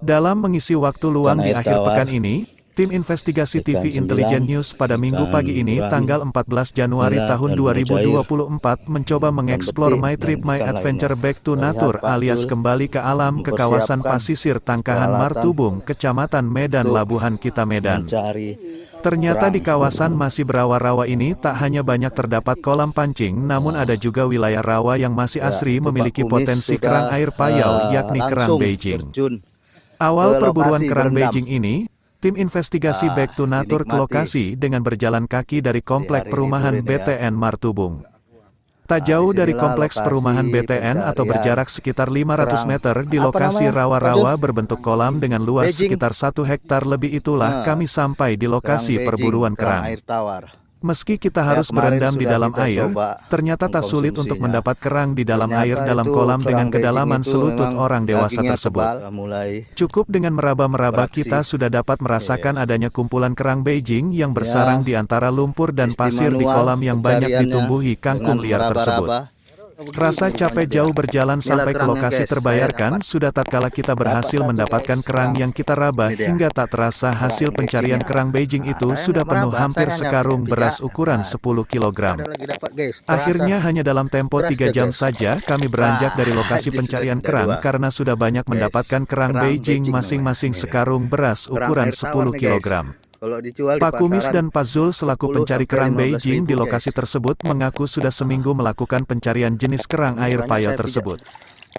Dalam mengisi waktu luang di air akhir tawar, pekan ini, tim investigasi ikan TV Intelijen sembilan, News pada Minggu ikan pagi ini gurami, tanggal 14 Januari nila, tahun dan mujair, 2024 mencoba ikan mengeksplor betik, My dan Trip My ikan lainnya. Adventure Back to Kita lihat Nature Pak alias Jul kembali ke alam ke kawasan mempersiapkan pasisir Tangkahan peralatan Martubung, Kecamatan Medan, untuk Labuhan Kita Medan. mencari Ternyata di kerang. kawasan masih berawa-rawa ini tak hanya banyak terdapat kolam pancing, namun ada juga wilayah rawa yang masih Ya, asri itu Pak memiliki Kumis potensi kerang sudah air payau, yakni kerang langsung Beijing. terjun ke Awal perburuan lokasi kerang berendam. Beijing ini, tim investigasi Back to Nature ke Dinikmati lokasi dengan berjalan kaki dari di komplek hari libur perumahan ini ya. BTN Martubung. Tak jauh dari Disinilah kompleks perumahan lokasi BTN atau pencarian berjarak sekitar 500 kerang. meter di Apa lokasi namanya, Pak Jul? rawa-rawa berbentuk kolam dengan luas Beijing. sekitar 1 hektar lebih itulah Nah, kami sampai di kerang lokasi Beijing, perburuan kerang kerang. air tawar. Meski kita Ya, harus kemarin berendam di sudah dalam kita air, coba ternyata tak sulit untuk mengkonsumsinya. mendapat kerang di dalam air Ternyata dalam itu kolam dengan kerang Beijing kedalaman itu selutut memang orang dewasa dagingnya tersebut. tebal. Mulai Cukup dengan meraba-meraba beraksi. kita sudah dapat merasakan adanya kumpulan kerang Beijing yang bersarang di antara lumpur dan Sistem pasir di manual kolam yang banyak pencariannya ditumbuhi kangkung dengan liar tersebut. meraba-raba. Rasa capek jauh berjalan Inilah sampai ke kerangnya, lokasi guys. terbayarkan Saya sudah tatkala kita berhasil satu, mendapatkan guys, kerang yang kita raba Ini dia. hingga tak terasa hasil Kerang pencarian Beijing. kerang Beijing itu Saya sudah nggak penuh meraba, hampir saya hanya sekarung punya beras 3. ukuran 10 kg. Ada lagi dapat, guys. Akhirnya hanya dalam tempo Beras 3 ya, jam guys. saja kami beranjak dari lokasi Ini sudah pencarian ada kerang 2. karena sudah banyak mendapatkan kerang Beijing masing-masing namanya. Ini sekarung beras kerang ukuran air tawar 10 nih, guys. kg. Kalau dijual di Pak Kumis pasaran dan Pak Zul selaku 10 pencari sampai kerang 15 Beijing ribu, di lokasi guys. tersebut mengaku sudah seminggu melakukan pencarian jenis kerang Ini air banyak payau saya pijak. tersebut.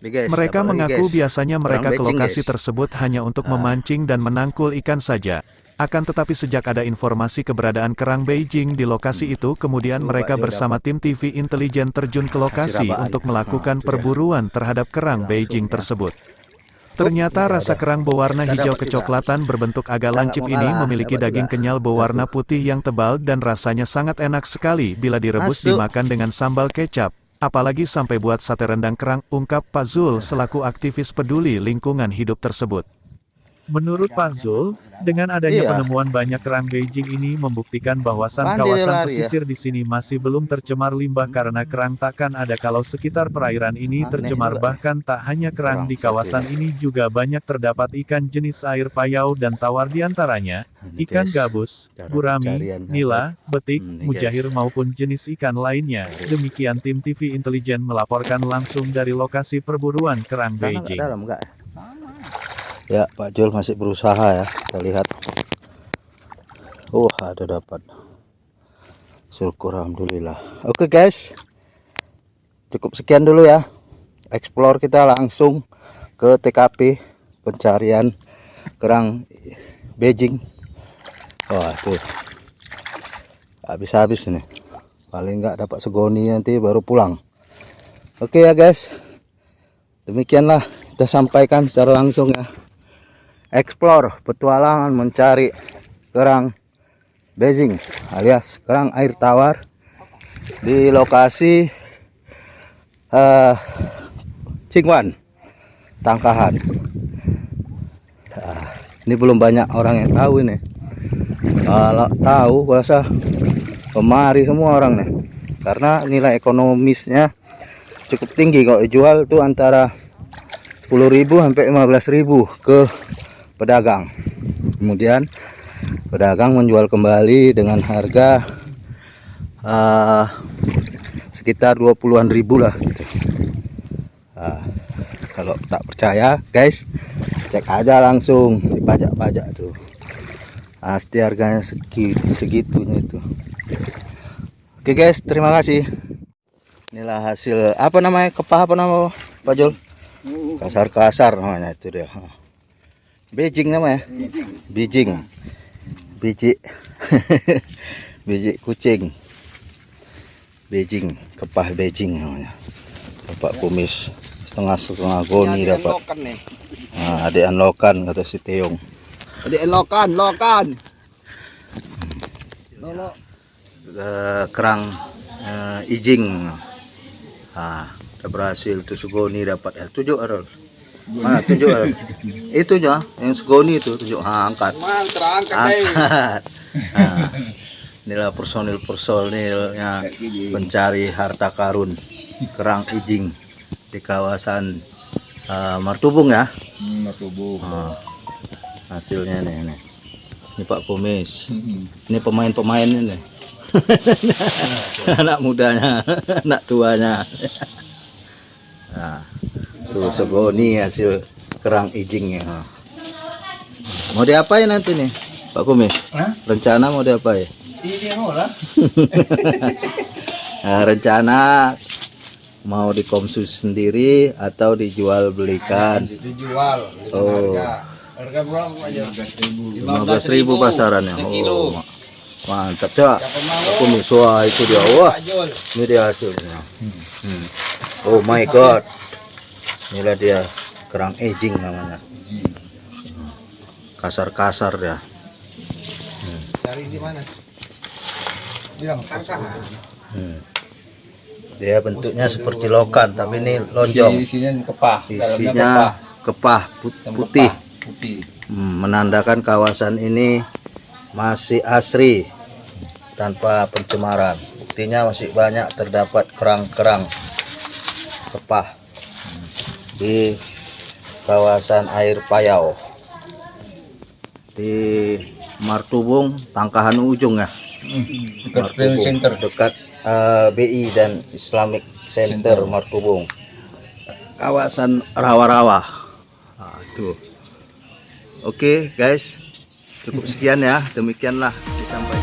Nih, guys, Mereka dapat lagi, mengaku guys. biasanya mereka ke Beijing, lokasi guys. tersebut hanya untuk memancing dan menangkul ikan saja. Akan tetapi sejak ada informasi keberadaan kerang Beijing di lokasi itu, kemudian Tuh, mereka Pak Jul bersama dapat tim TV Intelijen terjun ke lokasi rabaan. untuk melakukan Itu dia. perburuan terhadap kerang Langsung Beijing ya. tersebut. Ternyata Ini rasa ada. kerang berwarna Kita hijau dapat kecoklatan berbentuk agak Kita nggak lancip mau ini kalah, memiliki dapat daging juga. kenyal berwarna Satu. putih yang tebal dan rasanya sangat enak sekali bila direbus Masuk. dimakan dengan sambal kecap. Apalagi sampai buat sate rendang kerang, ungkap Pak Zul selaku aktivis peduli lingkungan hidup tersebut. Menurut Pak Zul, dengan adanya Iya. penemuan banyak kerang Beijing ini membuktikan bahwasan Pandai kawasan lari ya. pesisir di sini masih belum tercemar limbah karena kerang takkan ada kalau sekitar perairan ini Aneh tercemar. juga ya. Bahkan tak hanya kerang Kerang di kawasan ini juga banyak terdapat ikan jenis air payau dan tawar diantaranya, Ini, ikan guys, gabus, cara gurami, pencariannya, nila, betik, Ini, guys. mujair maupun jenis ikan lainnya. Demikian tim TV Intelijen melaporkan langsung dari lokasi perburuan kerang Sana nggak Beijing. dalam nggak? Ya, Pak Jul masih berusaha ya. Kita lihat. Ada dapat. Syukur alhamdulillah. Oke, guys. Cukup sekian dulu ya. Explore kita langsung ke TKP pencarian kerang Beijing. Wah, tuh. Habis-habis nih. Paling nggak dapat segoni nanti baru pulang. Oke ya, guys. Demikianlah kita sampaikan secara langsung ya. Explore petualangan mencari kerang Beijing alias kerang air tawar di lokasi Cingwan, Tangkahan. Ini belum banyak orang yang tahu ini. Kalau tahu, gua rasa kemari semua orang nih, karena nilai ekonomisnya cukup tinggi. Kalau dijual tuh antara 10.000 sampai 15.000 ke pedagang. Kemudian pedagang menjual kembali dengan harga sekitar 20-an ribu lah gitu. Kalau tak percaya, guys, cek aja langsung di pajak-pajak tuh. Pasti harganya segitunya itu. Oke, guys, terima kasih. Inilah hasil apa namanya? Kepah apa nama Pak Jul? Kasar-kasar namanya itu dia. Beijing namanya. Beijing. Biji. Biji kucing. Beijing, kepah Beijing namanya. Bapak Kumis setengah goni dapat. Nah, adean lokan kata si Teong. Adean lokan. Kerang ijing. Udah berhasil tuh segoni dapat ya. 7 Arul. Mana 7 Arul? Itu aja yang segoni itu 7. Angkat. Angkat. Inilah personilnya pencari harta karun kerang ijing di kawasan Martubung ya. Martubung. hasilnya nih. Ini Pak Kumis. Ini pemain-pemain ini. Anak mudanya, anak tuanya. Nah, tuh segoni hasil kerang ijingnya. Mau diapain nanti nih, Pak Kumis? Rencana mau diapain? Ini mau lah. Nah, rencana mau dikonsumsi sendiri atau dijual belikan? Dijual. Oh. Harga berapa aja? 15.000 pasarannya. Sekilo. Oh, mantap dah. Siapa mau? Pak Kumis, wah itu dia. Wah, Jual. ini dia hasilnya. Oh my god. Inilah dia kerang aging namanya. Kasar-kasar ya. Cari di mana? Bilang kakak. Dia bentuknya seperti lokan, tapi ini lonjong. Isinya kepah. Isinya kepah putih. Putih. Menandakan kawasan ini masih asri tanpa pencemaran. Buktinya masih banyak terdapat kerang-kerang kepah di kawasan air Payau di Martubung, Tangkahan Ujung ya. Dekat Center. Dekat BI dan Islamic Center Martubung, kawasan rawa-rawa. Nah, itu. Oke guys, cukup sekian ya, demikianlah disampaikan.